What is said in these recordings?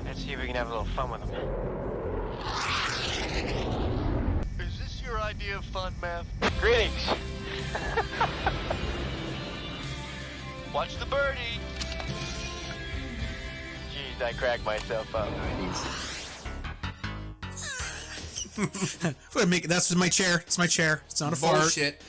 Let's see if we can have a little fun with them. Is this your idea of fun, Mav? Greetings. Watch the birdie. Jeez, I cracked myself up. That's my chair. It's my chair. It's not a fart. Bullshit.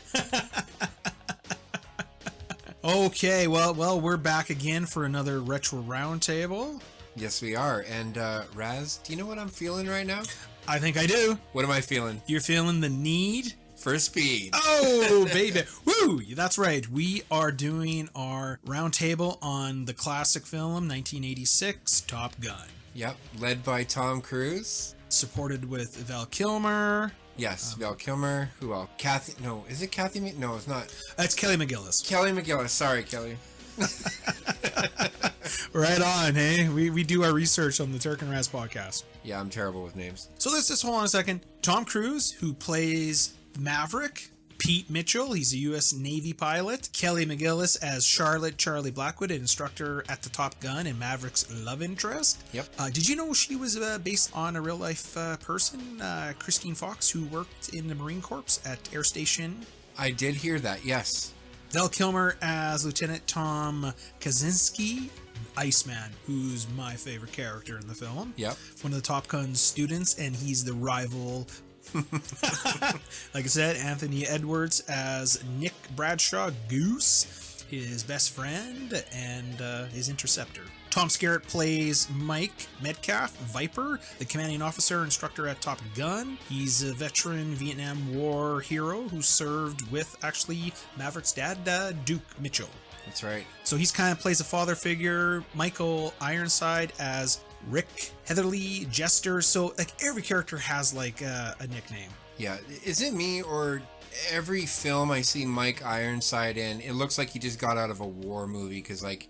Okay, well, we're back again for another Retro Roundtable. Yes, we are. And Raz, do you know what I'm feeling right now? I think I do. What am I feeling? You're feeling the need for speed. Oh, baby. Woo! That's right. We are doing our roundtable on the classic film 1986, Top Gun. Yep, led by Tom Cruise. Supported with Val Kilmer. Yes, Val Kilmer. Who else? Kathy. No, is it Kathy? No, it's not. That's Kelly McGillis. Kelly McGillis. Sorry, Kelly. Right on, hey? We do our research on the Turk Raz podcast. Yeah, I'm terrible with names. So let's just hold on a second. Tom Cruise, who plays Maverick. Pete Mitchell, he's a U.S. Navy pilot. Kelly McGillis as Charlotte Charlie Blackwood, an instructor at the Top Gun and Maverick's love interest. Yep. Did you know she was based on a real-life person, Christine Fox, who worked in the Marine Corps at Air Station? I did hear that, yes. Val Kilmer as Lieutenant Tom Kaczynski, Iceman, who's my favorite character in the film. Yep. One of the Top Gun students, and he's the rival. Like I said, Anthony Edwards as Nick Bradshaw, Goose, his best friend and his interceptor. Tom Skerritt plays Mike Metcalf, Viper, the commanding officer instructor at Top Gun. He's a veteran Vietnam War hero who served with actually Maverick's dad, Duke Mitchell. That's right. So he's kind of plays a father figure. Michael Ironside as Rick Heatherly, Jester. So like every character has like a nickname. Yeah. Is it me or every film I see Mike Ironside in, it looks like he just got out of a war movie because like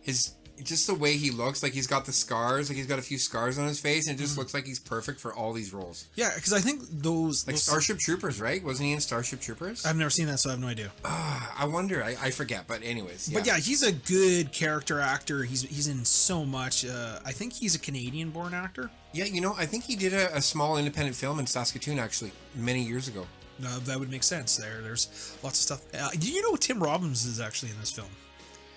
just the way he looks, like he's got the scars, like he's got a few scars on his face, and it just looks like he's perfect for all these roles. Yeah, because I think those Starship Troopers, right? Wasn't he in Starship Troopers? I've never seen that, so I have no idea. I wonder. I forget, but anyways. Yeah. But yeah, he's a good character actor. He's in so much. I think he's a Canadian-born actor. Yeah, you know, I think he did a small independent film in Saskatoon actually many years ago. That would make sense. There's lots of stuff. Do you know Tim Robbins is actually in this film?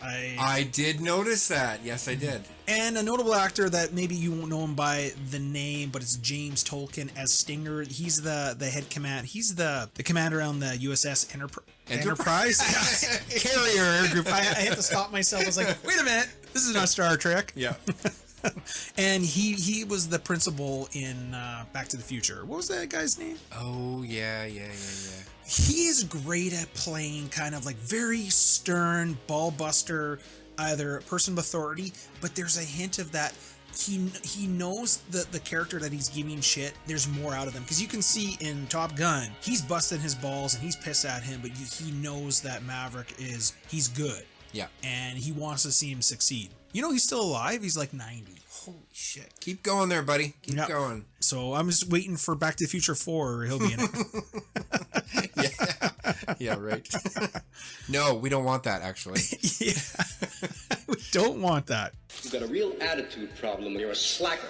I did notice that. Yes, I did. And a notable actor that maybe you won't know him by the name, but it's James Tolkien as Stinger. He's the head command. He's the commander on the USS Enterprise carrier air group. I had to stop myself. I was like, wait a minute, this is not Star Trek. Yeah. And he was the principal in Back to the Future. What was that guy's name? Oh yeah. He is great at playing kind of like very stern, ball buster, either a person of authority, but there's a hint of that. He knows the character that he's giving shit. There's more out of them because you can see in Top Gun, he's busting his balls and he's pissed at him, but he knows that Maverick he's good. Yeah. And he wants to see him succeed. You know, he's still alive. He's like 90. Holy shit. Keep going there, buddy. Keep going. So I'm just waiting for Back to the Future 4 where he'll be in it. Yeah, right. No, we don't want that, actually. Yeah. We don't want that. You've got a real attitude problem. You're a slacker.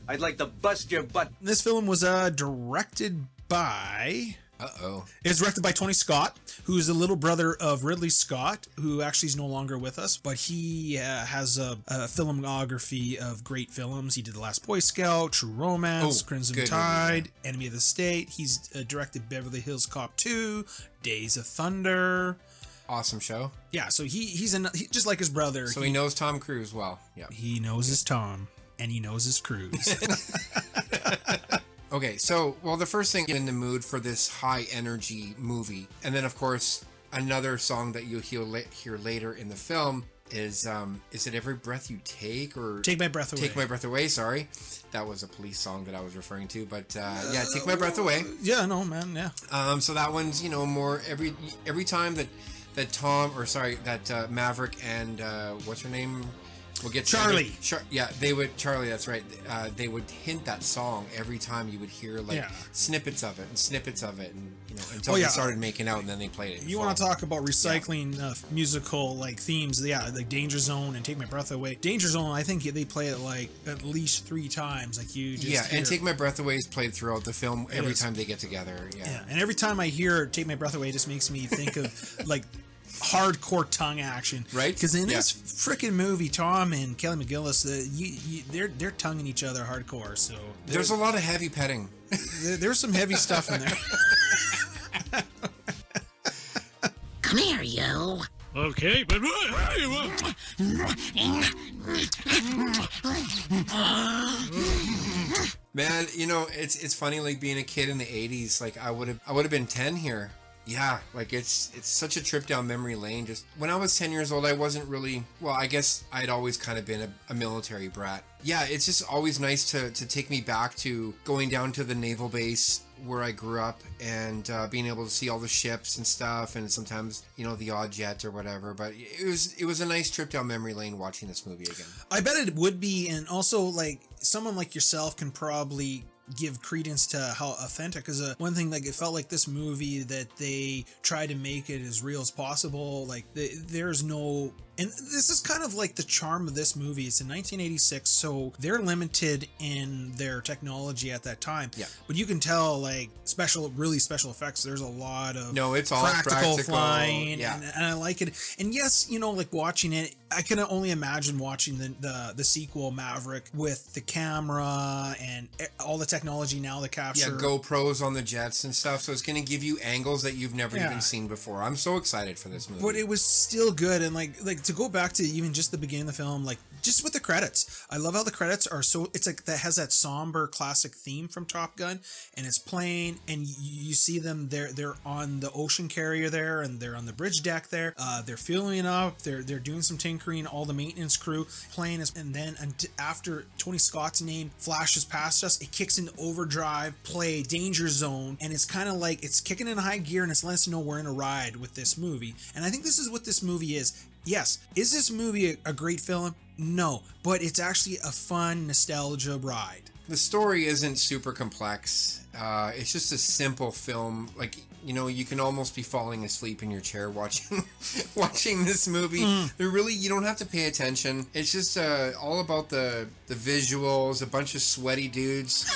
I'd like to bust your butt. This film was directed by... Uh-oh. It was directed by Tony Scott, who's the little brother of Ridley Scott, who actually is no longer with us, but he has a filmography of great films. He did The Last Boy Scout, True Romance, Crimson Tide, Enemy of the State. He's directed Beverly Hills Cop 2, Days of Thunder. Awesome show. Yeah, so he's just like his brother. So he knows Tom Cruise well. Yeah. He knows his Tom, and he knows his Cruise. Okay, so, well, the first thing in the mood for this high-energy movie, and then, of course, another song that you'll hear later in the film is it Every Breath You Take, or... Take My Breath Away. Take My Breath Away, sorry. That was a Police song that I was referring to, but, yeah, Take My Breath Away. Yeah, no, man, yeah. So that one's, you know, more every time that Maverick and, what's her name? We'll get Charlie. They would. Charlie, that's right. They would hint that song every time you would hear like snippets of it, and until they started making out, and then they played it. You want to talk about recycling musical like themes? Yeah, like Danger Zone and Take My Breath Away. Danger Zone, I think they play it like at least 3 times. Like you just and Take My Breath Away is played throughout the film every time they get together. Yeah, and every time I hear Take My Breath Away, it just makes me think of like hardcore tongue action, right? Because in this freaking movie, Tom and Kelly McGillis, they're tonguing each other hardcore. So there's a lot of heavy petting. There's some heavy stuff in there. Come here, you. Okay, but man, it's funny, like being a kid in the 80s. Like I would have been 10 here. Yeah, like it's such a trip down memory lane. Just when I was 10 years old, I wasn't really, well, I guess I'd always kind of been a military brat. Yeah, it's just always nice to take me back to going down to the naval base where I grew up and being able to see all the ships and stuff, and sometimes the odd jet or whatever. But it was a nice trip down memory lane watching this movie again. I bet it would be, and also like someone like yourself can probably give credence to how authentic, because one thing, like, it felt like this movie that they tried to make it as real as possible. Like there's no, and this is kind of like the charm of this movie. It's in 1986, so they're limited in their technology at that time. Yeah, but you can tell, like, really special effects. There's a lot of it's all practical flying, yeah, and I like it. And yes, like watching it, I can only imagine watching the sequel Maverick with the camera and all the technology now to capture. Yeah, GoPros on the jets and stuff. So it's going to give you angles that you've never even seen before. I'm so excited for this movie. But it was still good, and like to go back to even just the beginning of the film, like just with the credits, I love how the credits are so, it's like that has that somber classic theme from Top Gun, and it's playing, and you see them, they're on the ocean carrier there, and they're on the bridge deck there, they're fueling up, they're doing some tinkering, all the maintenance crew playing, and then after Tony Scott's name flashes past us, it kicks into overdrive, play Danger Zone, and it's kind of like it's kicking in high gear, and it's letting us know we're in a ride with this movie. And I think this is what this movie is. Yes, is this movie a great film? No, but it's actually a fun nostalgia ride. The story isn't super complex. It's just a simple film. Like, you can almost be falling asleep in your chair watching this movie. You don't have to pay attention. It's just all about the visuals, a bunch of sweaty dudes.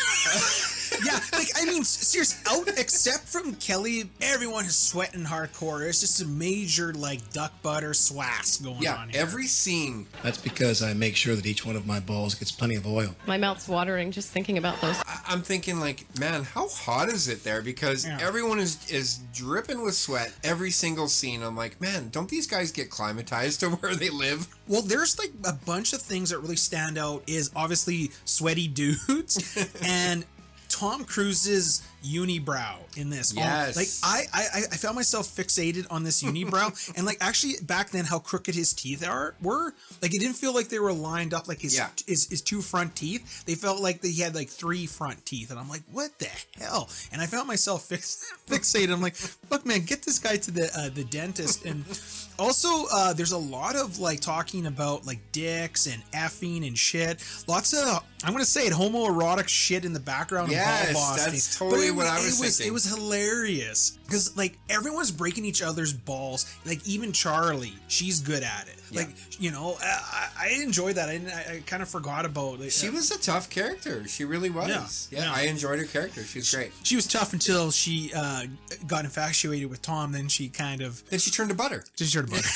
Yeah, like, I mean, seriously, except from Kelly, everyone is sweating hardcore. It's just a major, like, duck butter swass going on here. Every scene. That's because I make sure that each one of my balls gets plenty of oil. My mouth's watering just thinking about those. I'm thinking, like, man, how hot is it there? Because everyone is dripping with sweat every single scene. I'm like, man, don't these guys get climatized to where they live? Well, there's, like, a bunch of things that really stand out is obviously sweaty dudes and Tom Cruise's unibrow in this. Yes. Like, I found myself fixated on this unibrow, and like actually back then how crooked his teeth were. Like, it didn't feel like they were lined up like his 2 front teeth. They felt like he had like 3 front teeth, and I'm like, what the hell? And I found myself fixated. I'm like, look, man, get this guy to the dentist. And also, there's a lot of like talking about like dicks and effing and shit. Lots of, I'm gonna say it, homoerotic shit in the background. Yes, of Boston. that's totally what I was thinking. It was hilarious because like everyone's breaking each other's balls. Like even Charlie, she's good at it. Yeah. Like, I enjoyed that. I kind of forgot about it. She was a tough character. She really was. Yeah, I enjoyed her character. She was great. She was tough until she got infatuated with Tom. Then she kind of... Then she turned to butter. She turned to butter.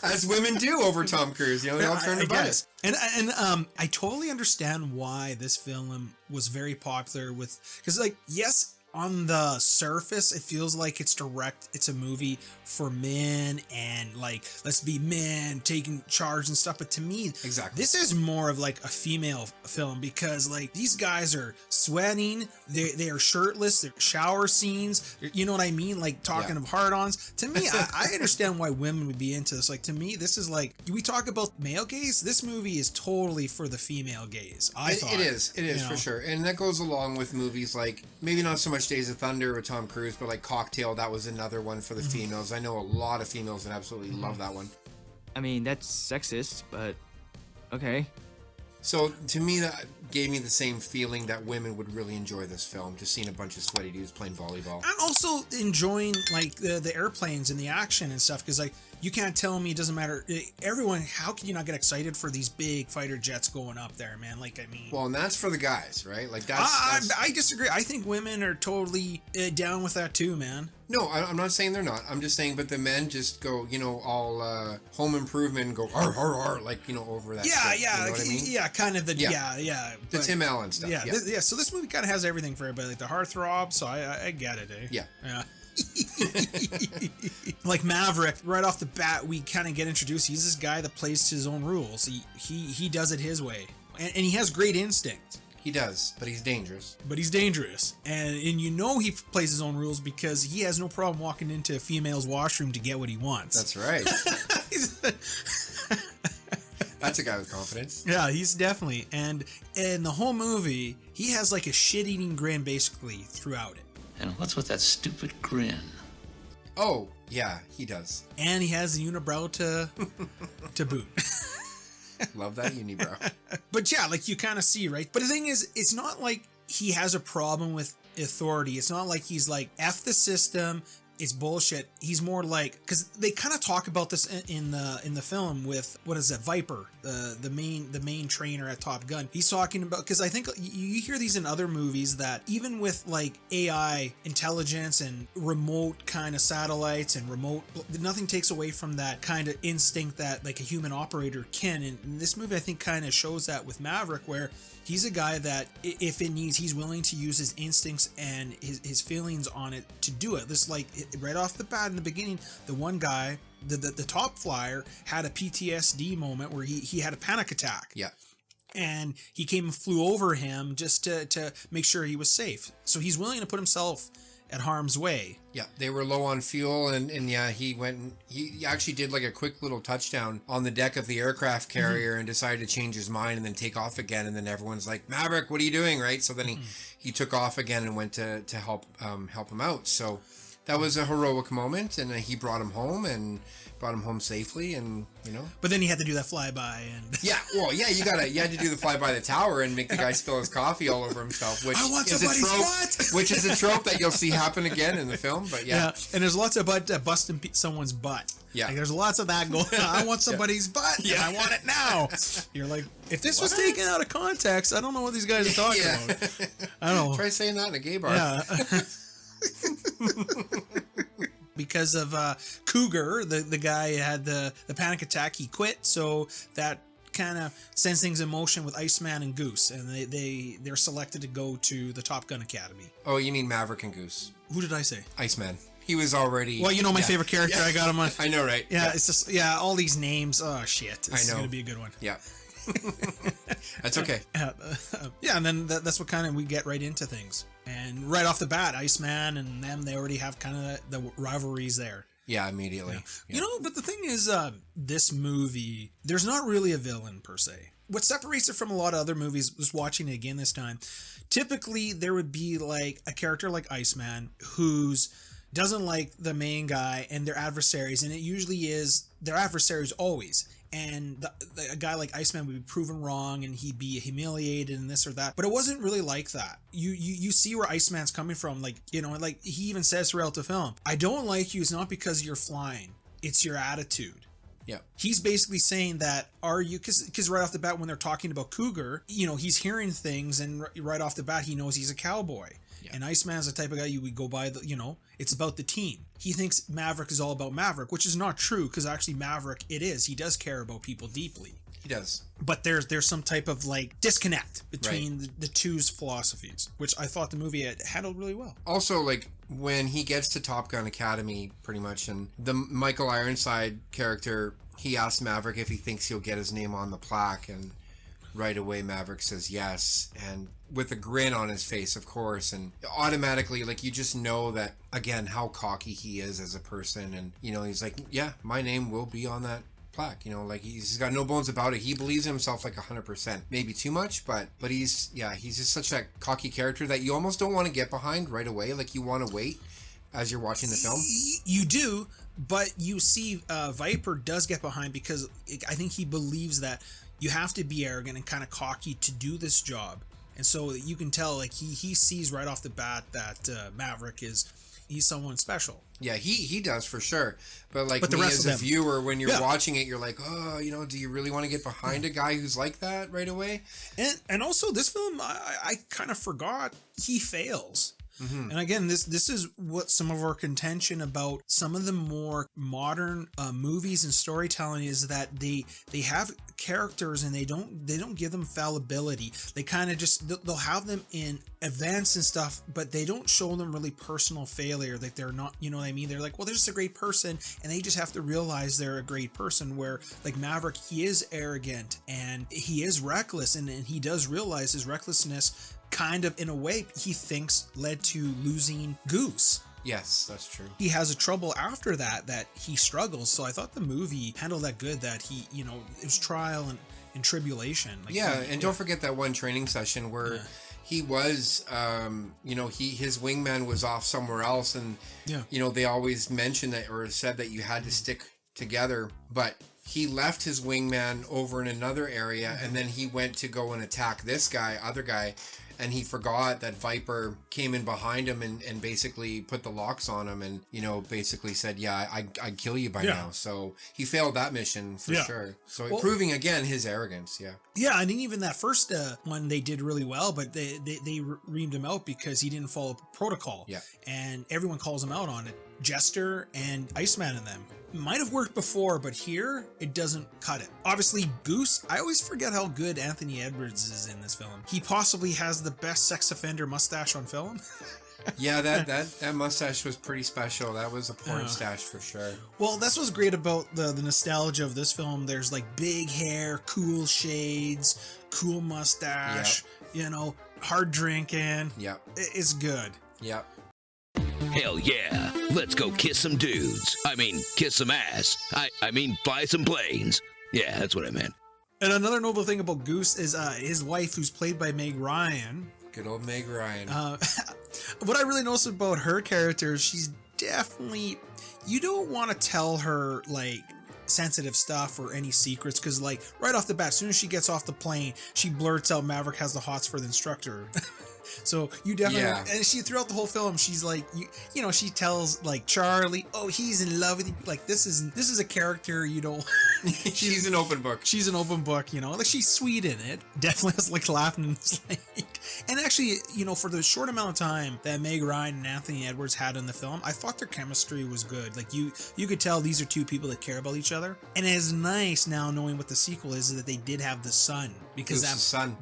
As women do over Tom Cruise. They all turn to butter. And I totally understand why this film was very popular with... Because, like, yes... On the surface, it feels like it's a movie for men and like, let's be men taking charge and stuff. But to me, exactly, this is more of like a female film because like these guys are sweating, they are shirtless, they're shower scenes, you know what I mean? Like talking of hard-ons. To me, I understand why women would be into this. Like to me, this is like, do we talk about male gaze? This movie is totally for the female gaze. It is for sure, and that goes along with movies like maybe not so much Days of Thunder with Tom Cruise, but like Cocktail, that was another one for the females. I know a lot of females that absolutely love that one. I mean, that's sexist, but Okay. So to me, that gave me the same feeling that women would really enjoy this film, just seeing a bunch of sweaty dudes playing volleyball. I'm also enjoying like the airplanes and the action and stuff, because like you can't tell me it doesn't matter. Everyone, how can you not get excited for these big fighter jets going up there, man? Like, I mean, Well, and that's for the guys, right? Like that's I disagree. I think women are totally down with that too, man. No, I'm not saying they're not. I'm just saying, but the men just go, all home improvement and go, arr, arr, arr, like, over that. Yeah, shit, yeah, you know what I mean? yeah, kind of the, Yeah. yeah. The but- Tim Allen stuff. Yeah, Yeah. so this movie kind of has everything for everybody, like the heartthrob, so I get it, eh? Yeah. Yeah. Like Maverick, right off the bat, we kind of get introduced. He's this guy that plays to his own rules. He does it his way, and he has great instinct. He does, but he's dangerous. But he's dangerous, and he plays his own rules because he has no problem walking into a female's washroom to get what he wants. That's right. That's a guy with confidence. Yeah, he's definitely, and in the whole movie, he has like a shit-eating grin basically throughout it. And what's with that stupid grin? Oh, yeah, he does. And he has the unibrow to boot. Love that unibrow. But yeah, like you kind of see, right? But the thing is, it's not like he has a problem with authority. It's not like he's like, F the system, it's bullshit. He's more like, because they kind of talk about this in the film with, what is that, Viper, the main trainer at Top Gun. He's talking about, because I think you hear these in other movies that even with like AI intelligence and remote kind of satellites and remote, nothing takes away from that kind of instinct that like a human operator can. And this movie I think kind of shows that with Maverick, where he's a guy that if it needs, he's willing to use his instincts and his feelings on it to do it. This, like, right off the bat in the beginning, the one guy, the top flyer, had a PTSD moment where he had a panic attack. Yeah. And he came and flew over him just to make sure he was safe. So he's willing to put himself at harm's way. Yeah, they were low on fuel, and yeah, he went and he actually did like a quick little touchdown on the deck of the aircraft carrier and decided to change his mind and then take off again, and then everyone's like, Maverick, what are you doing, right? So then he took off again and went to help him out. So that was a heroic moment, and he brought him home safely, and But then he had to do that flyby, and yeah, well, yeah, you had to do the fly by the tower and make the guy spill his coffee all over himself, which I want is a somebody's trope, butt! which is a trope that you'll see happen again in the film. But yeah, and there's lots of busting someone's butt. Yeah. Like, there's lots of that going on. I want somebody's butt, and I want it now. You're like, if this was taken out of context, I don't know what these guys are talking about. I don't know. Try saying that in a gay bar. Yeah. Because of Cougar, the guy had the panic attack, he quit, so that kind of sends things in motion with Iceman and Goose, and they're selected to go to the Top Gun Academy. Oh, you mean Maverick and Goose? Who did I say? Iceman. He was already... Well, my favorite character, I got him on. I know, right? Yeah, it's just, all these names. Oh, shit. This is going to be a good one. Yeah. That's okay. Yeah, and then that's what kind of we get right into things. And right off the bat, Iceman and them, they already have kind of the rivalries there. Yeah, immediately. Yeah. But the thing is, this movie, there's not really a villain per se. What separates it from a lot of other movies, just watching it again this time, typically there would be like a character like Iceman who's doesn't like the main guy and their adversaries, and it usually is their adversaries always. And a guy like Iceman would be proven wrong, and he'd be humiliated and this or that. But it wasn't really like that. You see where Iceman's coming from. Like, like he even says throughout the film, I don't like you. It's not because you're flying. It's your attitude. Yeah. He's basically saying that, are you, because right off the bat when they're talking about Cougar, he's hearing things, and right off the bat he knows he's a cowboy. Yeah. And Iceman's the type of guy you would go by, it's about the team. He thinks Maverick is all about Maverick, which is not true, because actually Maverick, it is. He does care about people deeply. He does. But there's some type of like disconnect between the two's philosophies, which I thought the movie had handled really well. Also, like, when he gets to Top Gun Academy, pretty much, and the Michael Ironside character, he asks Maverick if he thinks he'll get his name on the plaque, and right away Maverick says yes, and with a grin on his face, of course, and automatically, like, you just know that, again, how cocky he is as a person, and he's like, yeah, my name will be on that plaque, like, he's got no bones about it. He believes in himself like 100%, maybe too much, but he's just such a cocky character that you almost don't want to get behind right away. Like, you want to wait as you're watching the film. You do, but you see Viper does get behind, because I think he believes that you have to be arrogant and kind of cocky to do this job. And so you can tell, like, he sees right off the bat that Maverick he's someone special. Yeah, he does for sure. But like, but the me rest as of a them, viewer, when you're watching it, you're like, oh, you know, do you really want to get behind a guy who's like that right away? And also this film, I kind of forgot he fails. And again, this is what some of our contention about some of the more modern movies and storytelling is, that they have characters and they don't give them fallibility. They kind of just, they'll have them in events and stuff, but they don't show them really personal failure. Like, they're not, you know what I mean? They're like, well, they're just a great person, and they just have to realize they're a great person. Where like Maverick, he is arrogant and he is reckless, and he does realize his recklessness kind of, in a way, he thinks led to losing Goose. Yes, that's true. He has a trouble after that he struggles. So I thought the movie handled that good, that he, you know, it was trial and tribulation. Like, and don't forget that one training session where he was, you know, his wingman was off somewhere else, and you know, they always mentioned that, or said that you had to stick together, but he left his wingman over in another area, and then he went to go and attack this other guy, and he forgot that Viper came in behind him and basically put the locks on him, and, you know, basically said, I'd kill you by now. So he failed that mission for sure. So proving again his arrogance. Yeah, I think even that first one they did really well, but they reamed him out because he didn't follow protocol. Yeah. And everyone calls him out on it. Jester and Iceman in them. Might have worked before, but here it doesn't cut it. Obviously, Goose, I always forget how good Anthony Edwards is in this film. He possibly has the best sex offender mustache on film. Yeah, that mustache was pretty special. That was a porn stash for sure. Well, that's what's great about the nostalgia of this film. There's like big hair, cool shades, cool mustache, you know, hard drinking. Yep. It's good. Yep. Hell yeah. Let's go kiss some dudes. I mean, kiss some ass. I mean, fly some planes. Yeah, that's what I meant. And another notable thing about Goose is his wife, who's played by Meg Ryan. Good old Meg Ryan. What I really noticed about her character, she's definitely, you don't want to tell her like sensitive stuff or any secrets, because like right off the bat, as soon as she gets off the plane, she blurts out Maverick has the hots for the instructor. So you definitely, and she, throughout the whole film, she's like, you know, she tells like Charlie, oh, he's in love with you. Like, this is a character, you know. She's an open book. She's an open book, you know. Like, she's sweet in it. Definitely has like laughing. Like, and actually, you know, for the short amount of time that Meg Ryan and Anthony Edwards had in the film, I thought their chemistry was good. Like, you could tell these are two people that care about each other. And it is nice now knowing what the sequel is that they did have the son, because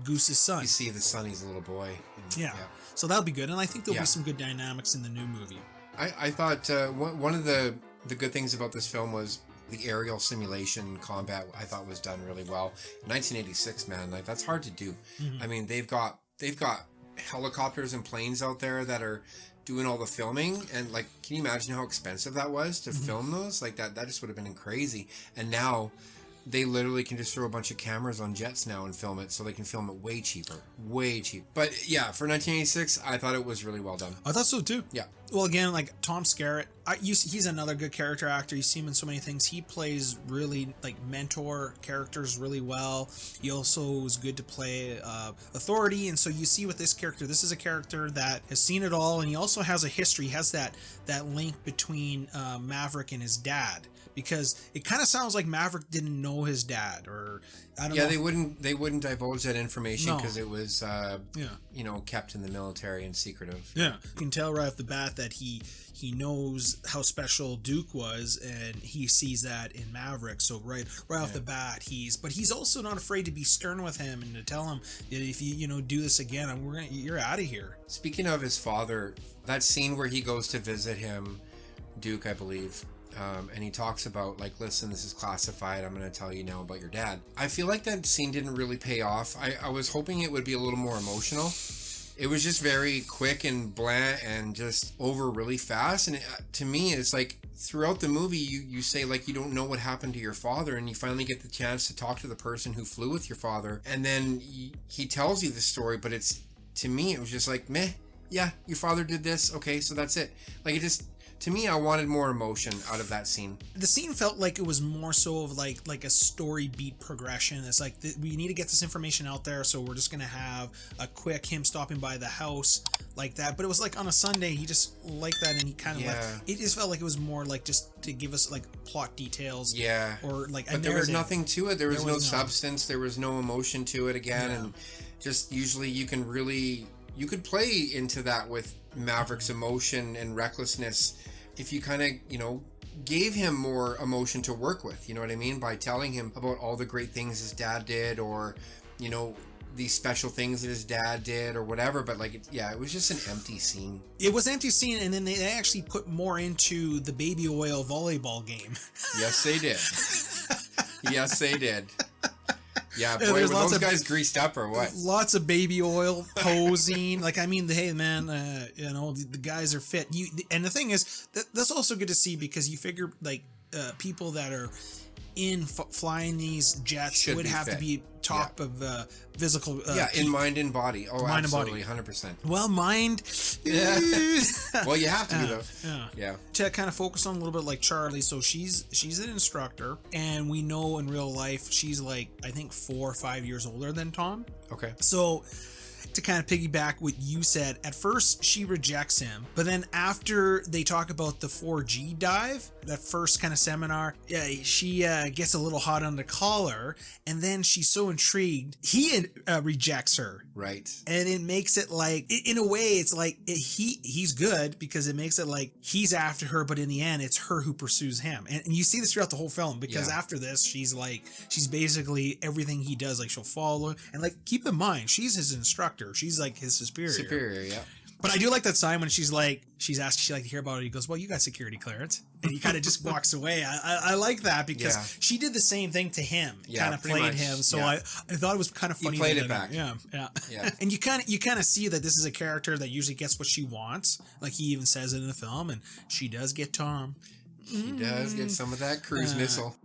Goose's son. You see the son, he's a little boy. Yeah. So that'll be good, and I think there'll be some good dynamics in the new movie. I thought one of the good things about this film was the aerial simulation combat. I thought was done really well. 1986, man, like that's hard to do. I mean, they've got helicopters and planes out there that are doing all the filming, and like, can you imagine how expensive that was to film those? Like that just would have been crazy. And now they literally can just throw a bunch of cameras on jets now and film it, so they can film it way cheaper. But yeah, for 1986, I thought it was really well done. I thought so too. Yeah. Well, again, like Tom Skerritt, he's another good character actor. You see him in so many things. He plays really like mentor characters really well. He also is good to play authority, and so you see with this character, this is a character that has seen it all, and he also has a history. He has that link between Maverick and his dad. Because it kind of sounds like Maverick didn't know his dad, or I don't know. Yeah, they wouldn't divulge that information because it was, you know, kept in the military and secretive. Yeah, you can tell right off the bat that he knows how special Duke was, and he sees that in Maverick. So right off the bat, but he's also not afraid to be stern with him and to tell him that if you do this again, you're out of here. Speaking of his father, that scene where he goes to visit him, Duke, I believe. And he talks about like, listen, this is classified. I'm going to tell you now about your dad. I feel like that scene didn't really pay off. I was hoping it would be a little more emotional. It was just very quick and bland and just over really fast. And to me, it's like throughout the movie, you say like you don't know what happened to your father, and you finally get the chance to talk to the person who flew with your father. And then he tells you the story, but to me, it was just like, meh, yeah, your father did this. Okay, so that's it. Like it just... to me, I wanted more emotion out of that scene. The scene felt like it was more so of like a story beat progression. It's like we need to get this information out there, so we're just gonna have a quick him stopping by the house like that. But it was like on a Sunday, he just liked that, and he kind of it just felt like it was more like just to give us like plot details, or like but there was nothing to it. There was no substance. There was no emotion to it again, and just usually you could play into that with Maverick's emotion and recklessness if you kind of, you know, gave him more emotion to work with, you know what I mean? By telling him about all the great things his dad did, or, you know, these special things that his dad did or whatever. But like, it was just an empty scene. It was an empty scene, and then they actually put more into the baby oil volleyball game. Yes, they did. Yes, they did. Yeah, boy, were those guys greased up or what? Lots of baby oil posing. Like, I mean, hey, man, you know, the guys are fit. And the thing is, that's also good to see, because you figure, like, people that are in flying these jets would have to be top of physical. In mind and body. Oh, mind absolutely, and body. 100%. Well, mind. Yeah. Well, you have to be, though. Yeah. To kind of focus on a little bit like Charlie. So she's an instructor, and we know in real life she's like, I think 4 or 5 years older than Tom. Okay. So to kind of piggyback what you said, at first she rejects him, but then after they talk about the 4G dive, that first kind of seminar, she gets a little hot on the collar, and then she's so intrigued, he rejects her. Right. And it makes it like, in a way, it's like he's good, because it makes it like he's after her, but in the end, it's her who pursues him. And you see this throughout the whole film, because after this, she's basically everything he does, like she'll follow. And like, keep in mind, she's his instructor. She's like his superior. Yeah. But I do like that sign when she's asked, she'd like to hear about it. He goes, well, you got security clearance. And he kind of just walks away. I like that, because she did the same thing to him. Kind of played him. So I thought it was kind of funny. He played it back. Yeah. And you kind of see that this is a character that usually gets what she wants. Like, he even says it in the film, and she does get Tom. She does get some of that cruise missile.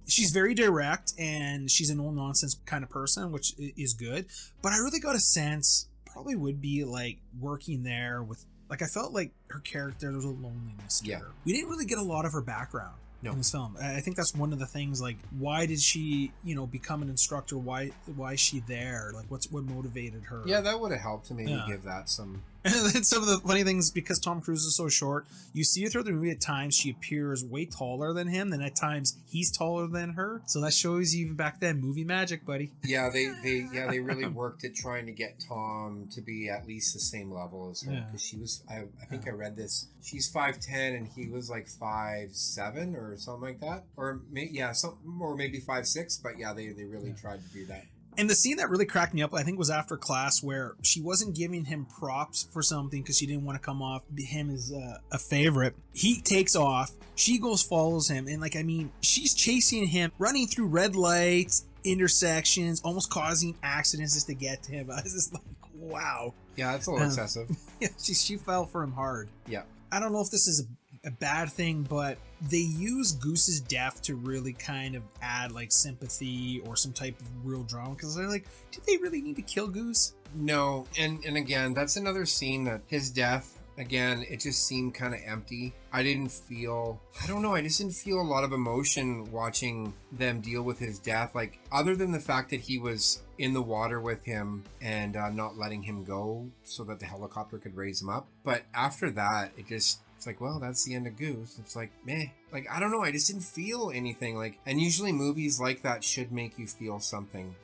She's very direct, and she's a no-nonsense kind of person, which is good. But I really got a sense, probably would be like working there with, like, I felt like her character, there was a loneliness to her. We didn't really get a lot of her background in this film. I think that's one of the things, like, why did she, you know, become an instructor? Why is she there? Like, what motivated her? Yeah, that would have helped to maybe give that some... And then some of the funny things, because Tom Cruise is so short, you see her throughout the movie, at times she appears way taller than him, and at times he's taller than her. So that shows you even back then, movie magic, buddy. Yeah, they really worked at trying to get Tom to be at least the same level as her, because she was, I think I read this, she's 5'10" and he was like 5'7" or something like that, or maybe 5'6", but they really tried to do that. And the scene that really cracked me up, I think, was after class, where she wasn't giving him props for something because she didn't want to come off him as a favorite. He takes off. She follows him. And, like, I mean, she's chasing him, running through red lights, intersections, almost causing accidents just to get to him. I was just like, wow. Yeah, that's a little excessive. Yeah, she fell for him hard. Yeah. I don't know if this is a bad thing, but they use Goose's death to really kind of add like sympathy or some type of real drama, because they're like, did they really need to kill Goose? No. And again, that's another scene that his death, again, it just seemed kind of empty. I just didn't feel a lot of emotion watching them deal with his death, like, other than the fact that he was in the water with him and not letting him go so that the helicopter could raise him up. But after that, it's like, well, that's the end of Goose. It's like, meh. Like, I don't know. I just didn't feel anything. Like, and usually movies like that should make you feel something.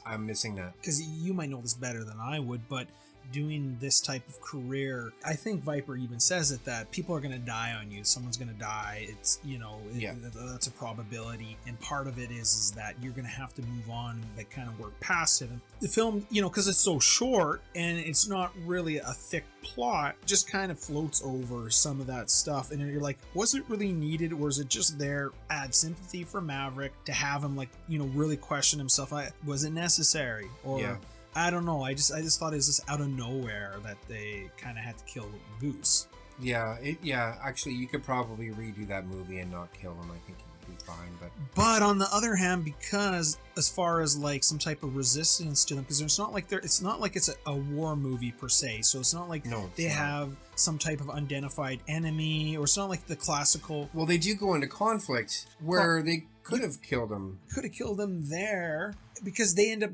I'm missing that. Because you might know this better than I would, but doing this type of career, I think Viper even says it, that people are going to die on you. Someone's going to die. It's, you know, that's a probability. And part of it is that you're going to have to move on and like kind of work past it. And the film, you know, because it's so short and it's not really a thick plot, just kind of floats over some of that stuff. And you're like, was it really needed, or is it just there? Add sympathy for Maverick to have him, like, you know, really question himself. Was it necessary? Or I don't know. I just thought it was just out of nowhere that they kind of had to kill Goose. Yeah, actually, you could probably redo that movie and not kill him. I think it would be fine. But on the other hand, because as far as like some type of resistance to them, because it's not like it's a war movie per se, so it's not like they have some type of unidentified enemy, or it's not like the classical. Well, they do go into conflict where they could have killed him. Could have killed them there. Because they end up,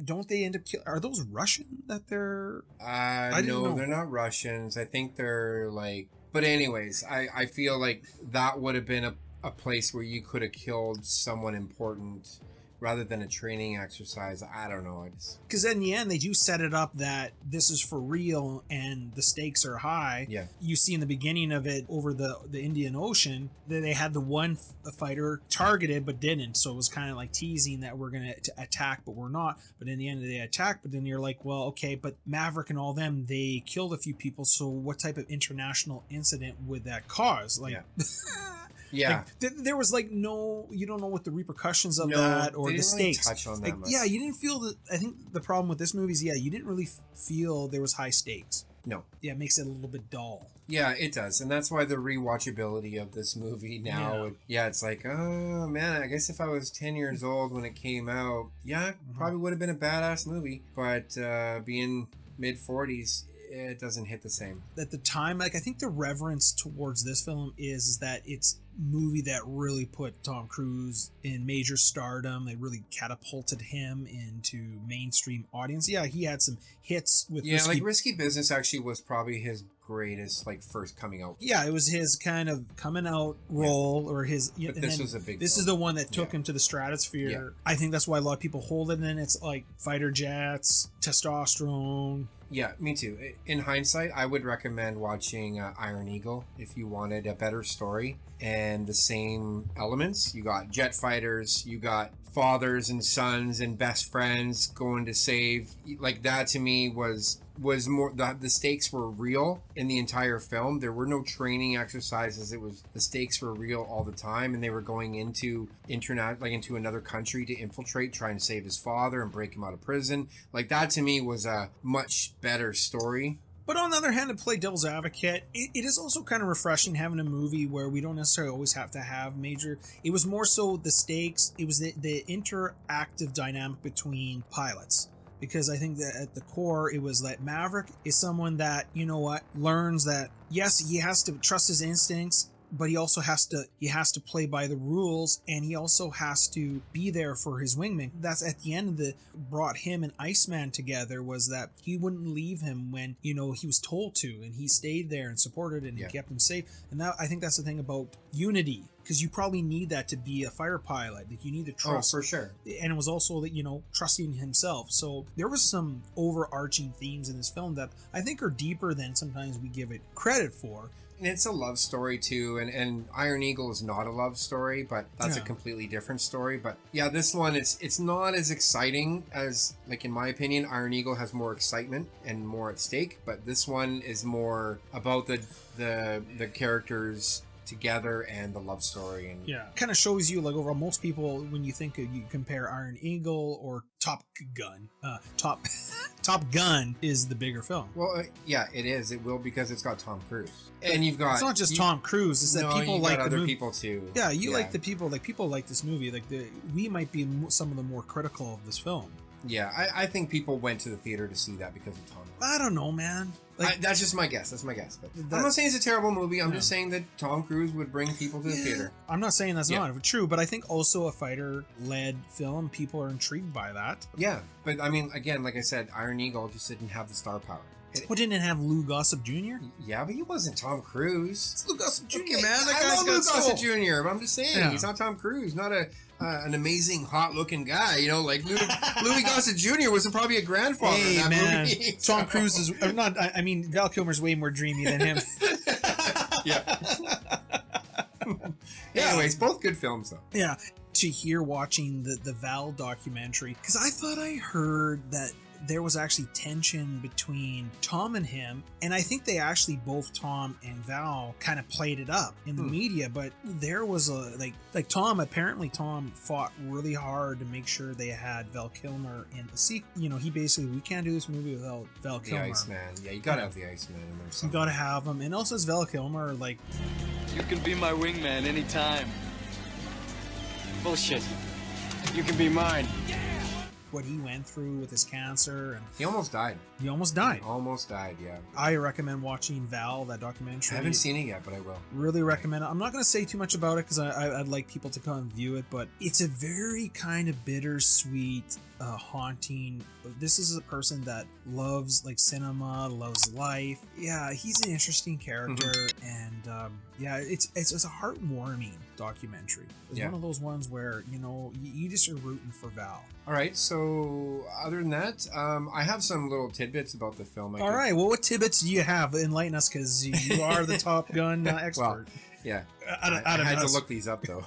are those Russian that they're... No, they're not Russians. I think they're like... But anyways, I feel like that would have been a place where you could have killed someone important rather than a training exercise. I don't know. Because in the end, they do set it up that this is for real and the stakes are high. Yeah. You see in the beginning of it over the Indian Ocean that they had the one fighter targeted but didn't. So it was kind of like teasing that we're going to attack, but we're not. But in the end, they attack. But then you're like, well, okay, but Maverick and all them, they killed a few people. So what type of international incident would that cause? Like, yeah. Like, there was like you don't know what the repercussions of that or the stakes. Touch on that like, much. yeah, you didn't feel that. I think the problem with this movie is, you didn't really feel there was high stakes. No. Yeah, it makes it a little bit dull. Yeah, it does. And that's why the rewatchability of this movie now, it's like, oh man, I guess if I was 10 years old when it came out, it probably would have been a badass movie. But being mid-40s, it doesn't hit the same. At the time, like, I think the reverence towards this film is that it's movie that really put Tom Cruise in major stardom. It really catapulted him into mainstream audience. Yeah, he had some hits with Risky Business actually was probably his greatest first coming out. Yeah, it was his kind of coming out role or his. But this was a big. This is the one that took him to the stratosphere. Yeah. I think that's why a lot of people hold it. And then it's like fighter jets, testosterone. Yeah, me too. In hindsight, I would recommend watching Iron Eagle if you wanted a better story and the same elements. You got jet fighters, you got fathers and sons and best friends going to save. Like, that to me was more, the stakes were real in the entire film. There were no training exercises. It was, the stakes were real all the time, and they were going into into another country to infiltrate, trying to save his father and break him out of prison. Like, that to me was a much better story. But on the other hand, to play devil's advocate, it is also kind of refreshing having a movie where we don't necessarily always have to have major. It was more so the stakes. It was the interactive dynamic between pilots. Because I think that at the core, it was that Maverick is someone that, learns that, yes, he has to trust his instincts, but he also has to play by the rules, and he also has to be there for his wingman. That's at the end of brought him and Iceman together, was that he wouldn't leave him when, he was told to, and he stayed there and supported and he kept him safe. And that, I think that's the thing about unity, because you probably need that to be a fighter pilot. Like, you need the trust. Oh, for sure. And it was also that, trusting himself. So there was some overarching themes in this film that I think are deeper than sometimes we give it credit for. And it's a love story too, and Iron Eagle is not a love story, but that's a completely different story. But yeah, this one, it's not as exciting as, in my opinion, Iron Eagle has more excitement and more at stake, but this one is more about the characters together and the love story. And kind of shows you, like, overall, most people, when you think of, you compare Iron Eagle or Top Gun, Top Gun is the bigger film. Well, it is. It will, because it's got Tom Cruise, and you've got. It's not just Tom Cruise. It's that people like other the people too. Yeah, like the people. Like, people like this movie. Like, we might be some of the more critical of this film. Yeah, I think people went to the theater to see that because of Tom Cruise. I don't know, man. That's just my guess. But I'm not saying it's a terrible movie. I'm just saying that Tom Cruise would bring people to the theater. I'm not saying that's not true, but I think also a fighter-led film, people are intrigued by that. Yeah, but I mean, again, like I said, Iron Eagle just didn't have the star power. Didn't it have Lou Gossett Jr.? Yeah, but he wasn't Tom Cruise. It's Lou Gossett Jr., okay, man. That I love Lou Gossett soul. Jr., but I'm just saying, he's not Tom Cruise. Not an amazing, hot-looking guy. Like Louis Gossett Jr. was probably a grandfather in that movie. Tom Cruise is not. I mean, Val Kilmer's way more dreamy than him. Anyways, both good films, though. Yeah. To hear watching the Val documentary, because I thought I heard that there was actually tension between Tom and him, and I think they actually, both Tom and Val, kind of played it up in the media, but there was a like Tom fought really hard to make sure they had Val Kilmer in the sequel. He basically, we can't do this movie without Val Kilmer. The Iceman. Yeah, you gotta have the Iceman in there. You gotta have him. And also, as Val Kilmer, like, you can be my wingman anytime. Bullshit. You can be mine. What he went through with his cancer, and He almost died. he almost died. Almost died, yeah. I recommend watching Val, that documentary. I haven't seen it yet, but I will. Really recommend it. I'm not going to say too much about it because I'd like people to come and view it, but it's a very kind of bittersweet, haunting. This is a person that loves like cinema, loves life. Yeah, he's an interesting character, and yeah, it's a heartwarming documentary. It's one of those ones where you just are rooting for Val. All right, so other than that, I have some little tidbits about the film. All right, well, what tidbits do you have? Enlighten us, because you are the Top Gun expert. Well, yeah, I had to look these up though.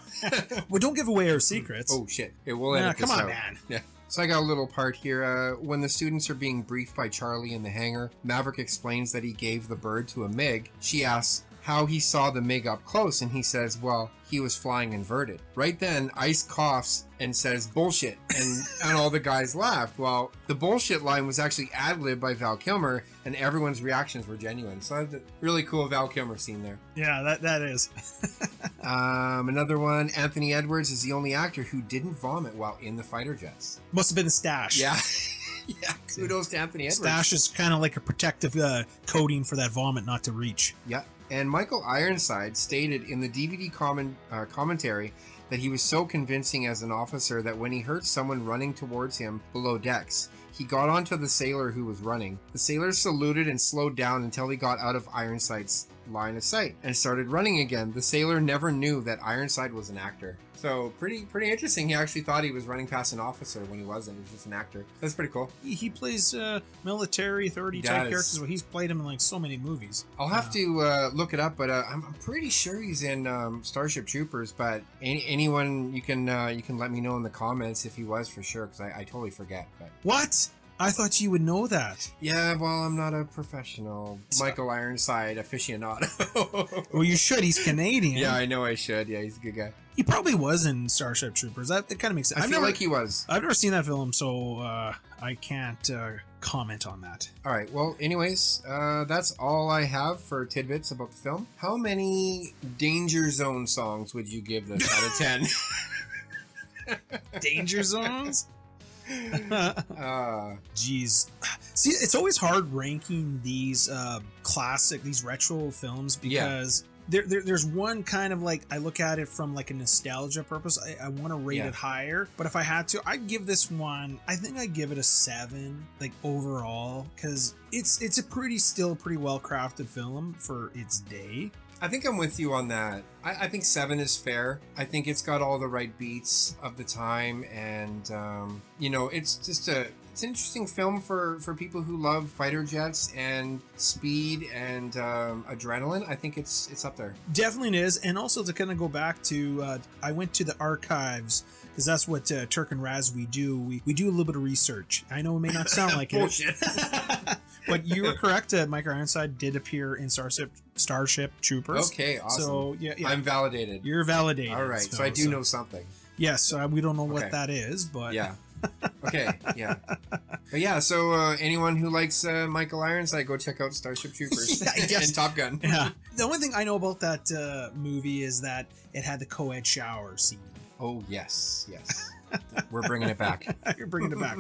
Well, don't give away our secrets. Oh shit! It will edit this come on, out. man. Yeah. So I got a little part here. When the students are being briefed by Charlie in the hangar, Maverick explains that he gave the bird to a MiG. She asks how he saw the MiG up close, and he says, well, he was flying inverted. Right then, Ice coughs and says, bullshit, and all the guys laughed. Well, the bullshit line was actually ad-libbed by Val Kilmer, and everyone's reactions were genuine. So that's a really cool Val Kilmer scene there. Yeah, that is. Another one, Anthony Edwards is the only actor who didn't vomit while in the fighter jets. Must have been a stash. Yeah. Yeah, kudos to Anthony Edwards. Stash is kind of like a protective coating for that vomit not to reach. Yeah. And Michael Ironside stated in the DVD commentary that he was so convincing as an officer that when he heard someone running towards him below decks, he got onto the sailor who was running. The sailor saluted and slowed down until he got out of Ironside's line of sight and started running again. The sailor never knew that Ironside was an actor. So pretty interesting. He actually thought he was running past an officer when he wasn't. He was just an actor. That's pretty cool. He plays military authority type characters. Well, he's played him in like so many movies. I'll have to look it up, but I'm pretty sure he's in Starship Troopers. But anyone, you can let me know in the comments if he was for sure, because I totally forget. But what? I thought you would know that. Yeah, well, I'm not a professional Michael Ironside aficionado. Well, you should. He's Canadian. Yeah, I know I should. Yeah, he's a good guy. He probably was in Starship Troopers. That kind of makes sense. I feel like he was. I've never seen that film, so I can't comment on that. All right. Well, anyways, that's all I have for tidbits about the film. How many Danger Zone songs would you give this out of 10? Danger Zones? Jeez. See, it's always hard ranking these classic, these retro films, because there's one kind of like, I look at it from like a nostalgia purpose. I want to rate it higher, but if I had to, I'd give this one, I think I'd give it a 7, like overall, because it's a still pretty well crafted film for its day. I think I'm with you on that. I think 7 is fair. I think it's got all the right beats of the time, and it's just it's an interesting film for people who love fighter jets and speed and adrenaline. I think it's up there. Definitely it is. And also to kind of go back to, I went to the archives, because that's what Turk and Raz we do. We do a little bit of research. I know it may not sound like Bullshit. But you were correct. Mike Ironside did appear in Starship Troopers. Okay, awesome. So yeah, I'm validated. You're validated. All right, so I do know something. Yes, we don't know what that is, but yeah. Okay, yeah. But yeah, so anyone who likes Michael Ironside, go check out Starship Troopers and Top Gun. Yeah. The only thing I know about that movie is that it had the co-ed shower scene. Oh yes. We're bringing it back. You're bringing it back.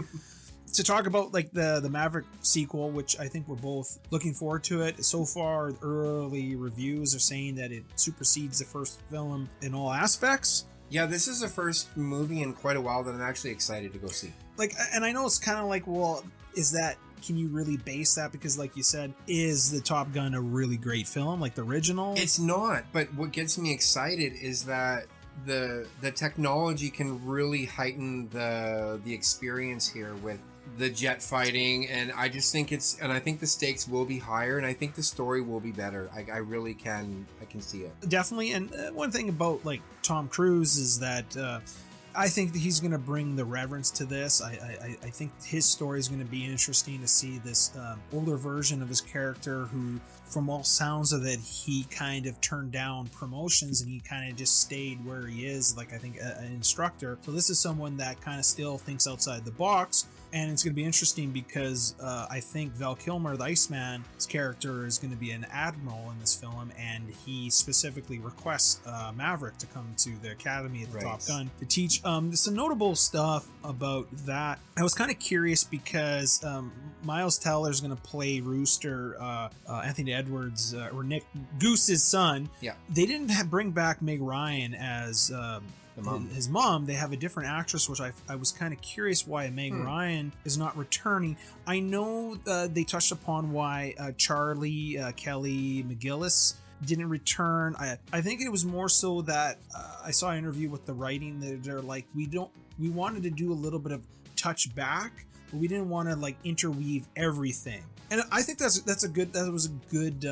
To talk about like the Maverick sequel, which I think we're both looking forward to it. So far, early reviews are saying that it supersedes the first film in all aspects. Yeah, this is the first movie in quite a while that I'm actually excited to go see. Like, and I know it's kind of like, well, can you really base that? Because like you said, is the Top Gun a really great film, like the original? It's not, but what gets me excited is that the technology can really heighten the experience here with the jet fighting, and I just think I think the stakes will be higher, and I think the story will be better. I really can see it. Definitely. And one thing about like Tom Cruise is that I think that he's going to bring the reverence to this. I think his story is going to be interesting to see this older version of his character who, from all sounds of it, he kind of turned down promotions and he kind of just stayed where he is, like I think an instructor. So this is someone that kind of still thinks outside the box, And it's going to be interesting because I think Val Kilmer, the Iceman's character, is going to be an admiral in this film, and he specifically requests Maverick to come to the academy at the Top Gun to teach. There's some notable stuff about that. I was kind of curious because Miles Teller is going to play Rooster, Anthony Edwards, or Nick Goose's son. Yeah. They didn't bring back Meg Ryan as his mom. They have a different actress, which I was kind of curious why Meg Ryan is not returning. I know they touched upon why Charlie Kelly McGillis didn't return. I think it was more so that I saw an interview with the writing that they're like, we wanted to do a little bit of touch back, but we didn't want to like interweave everything. And I think that was a good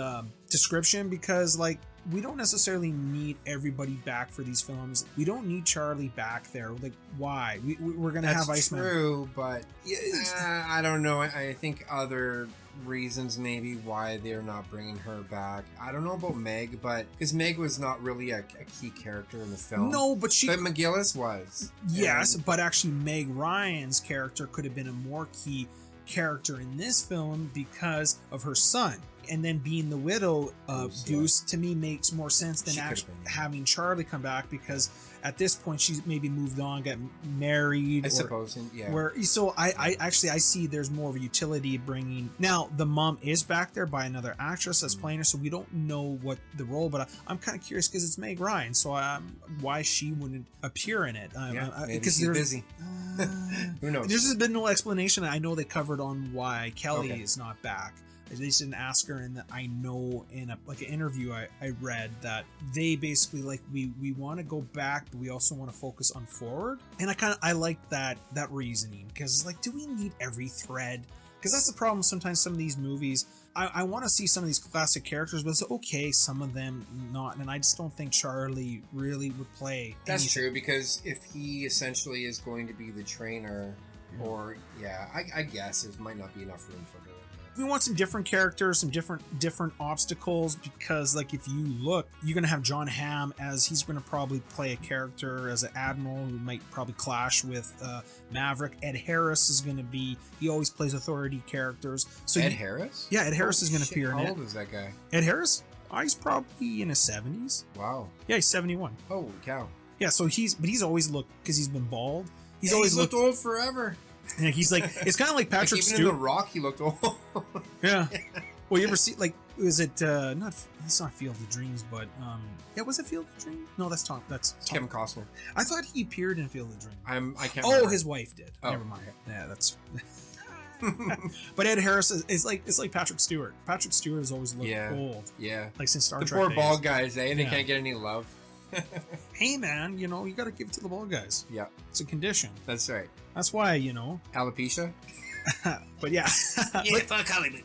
description, because like, we don't necessarily need everybody back for these films. We don't need Charlie back there. Like, why? We're gonna have Iceman. That's true, but I don't know. I think other reasons maybe why they're not bringing her back. I don't know about Meg, but because Meg was not really a key character in the film. No, but McGillis was. Yes, but actually Meg Ryan's character could have been a more key character in this film because of her son. And then being the widow of Goose, to me, makes more sense than actually having Charlie come back, because at this point she's maybe moved on, got married. I suppose, yeah. I see there's more of a utility bringing. Now the mom is back there by another actress that's playing her, so we don't know what the role. But I'm kind of curious because it's Meg Ryan, so why she wouldn't appear in it? Maybe she's busy. Who knows? There's been no explanation. I know they covered on why Kelly is not back. They didn't ask her, and I know in an interview I read that they basically like we want to go back, but we also want to focus on forward. And I like that reasoning, because it's like, do we need every thread? Because that's the problem sometimes. Some of these movies, I want to see some of these classic characters, but it's okay, some of them not, and I just don't think Charlie really would play. That's true, because if he essentially is going to be the trainer, or I guess there might not be enough room for her. We want some different characters, some different obstacles, because like if you look, you're going to have John Hamm as he's going to probably play a character as an admiral who might probably clash with Maverick. Ed Harris is going to be, he always plays authority characters. So Ed Harris? Yeah, Ed Harris is going to appear in it. How old is that guy? Ed Harris? He's probably in his 70s. Wow. Yeah, he's 71. Holy cow. Yeah, so he's always looked, because he's been bald. He's always looked old forever. Yeah, he's like, it's kind of like Patrick Stewart. Even in The Rock, he looked old. Yeah. Well, you ever see, like, was it it's not Field of Dreams, but was it Field of Dreams? No, that's Kevin Costner. I thought he appeared in Field of Dreams. I can't remember. His wife did. Never mind. Yeah, that's but Ed Harris is like Patrick Stewart. Patrick Stewart has always looked old. Yeah. Like since Star Trek. The poor days. bald guys, they can't get any love. Hey man, you gotta give it to the bald guys. Yeah. It's a condition. That's right. That's why, Alopecia? But yeah. Fuck Hollywood.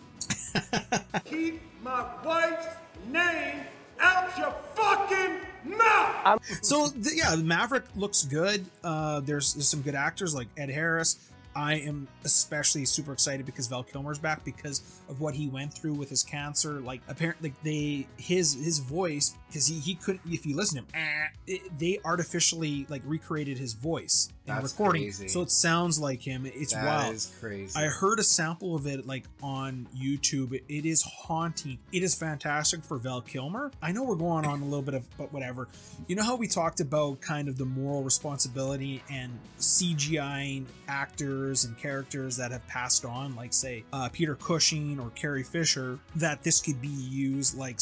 Keep my wife's name out your fucking mouth! So, Maverick looks good. There's some good actors like Ed Harris. I am especially super excited because Val Kilmer's back, because of what he went through with his cancer. Like, apparently his voice, because he couldn't, if you listen to him, they artificially like recreated his voice in the recording. Crazy. So it sounds like him. It's wild. That is crazy. I heard a sample of it like on YouTube. It is haunting. It is fantastic for Val Kilmer. I know we're going on a little bit of, but whatever. You know how we talked about kind of the moral responsibility and CGIing actors and characters that have passed on, like say Peter Cushing or Carrie Fisher, that this could be used like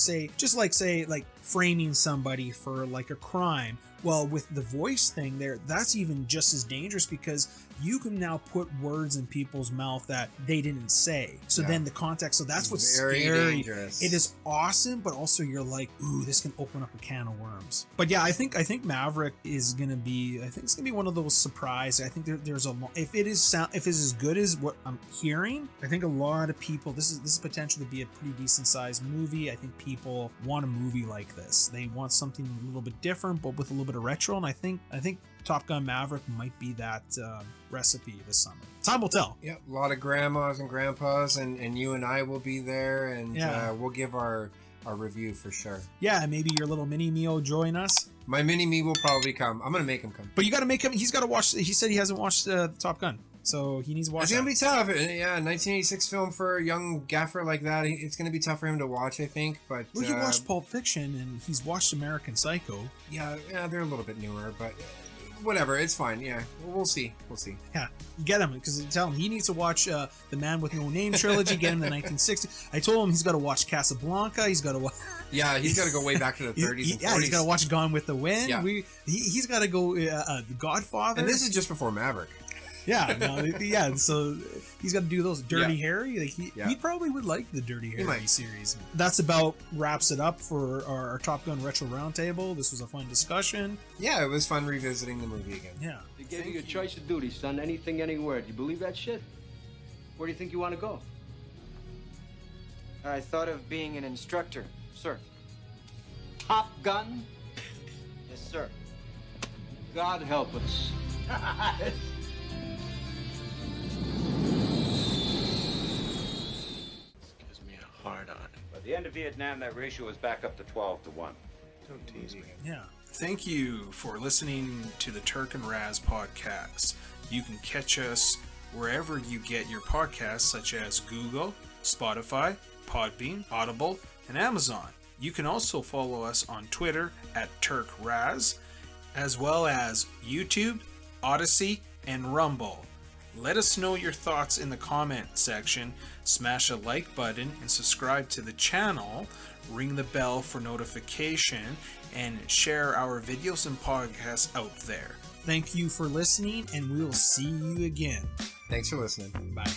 framing somebody for like a crime. Well, with the voice thing there, that's even just as dangerous, because you can now put words in people's mouth that they didn't say. So then the context, so that's what's very scary. Dangerous. It is awesome, but also you're like, ooh, this can open up a can of worms. But yeah, I think Maverick is gonna be, it's gonna be one of those surprise. I think there's a lot. If it's as good as what I'm hearing, I think a lot of people, this is potential to be a pretty decent sized movie. I think people want a movie like this. They want something a little bit different, but with a little bit of retro. And I think Top Gun Maverick might be that recipe this summer. Time will tell. Yeah, a lot of grandmas and grandpas, and you and I will be there, and we'll give our review for sure. Yeah, maybe your little mini me will join us. My mini me will probably come. I'm gonna make him come. But you got to make him. He's got to watch. He said he hasn't watched Top Gun. So he needs to watch It's that. going to be tough. Yeah, 1986 film for a young gaffer like that. It's going to be tough for him to watch, I think. But Well, he watched Pulp Fiction, and he's watched American Psycho. yeah, they're a little bit newer, but whatever. It's fine. Yeah, we'll see. We'll see. Yeah, get him, because tell him he needs to watch The Man with No Name trilogy, get him the 1960s. I told him he's got to watch Casablanca, he's got to watch... Yeah, he's got to go way back to the 30s and 40s. Yeah, he's got to watch Gone with the Wind. Yeah. He's got to go The Godfather. And this is just before Maverick. Yeah, no, yeah. So he's got to do those. Dirty Harry. Like he probably would like the Dirty Harry series. That's about wraps it up for our Top Gun Retro Roundtable. This was a fun discussion. Yeah, it was fun revisiting the movie again. Yeah. They gave you a choice of duty, son. Anything, anywhere. Do you believe that shit? Where do you think you want to go? I thought of being an instructor, sir. Top Gun? Yes, sir. God help us. Gives me a hard on. By the end of Vietnam, that ratio was back up to 12 to 1. Don't tease me. Yeah. Thank you for listening to the Turk and Raz podcast. You can catch us wherever you get your podcasts, such as Google, Spotify, Podbean, Audible, and Amazon. You can also follow us on Twitter at Turk Raz, as well as YouTube, Odyssey, and Rumble. Let us know your thoughts in the comment section, smash a like button, and subscribe to the channel, ring the bell for notification, and share our videos and podcasts out there. Thank you for listening, and we will see you again. Thanks for listening. Bye.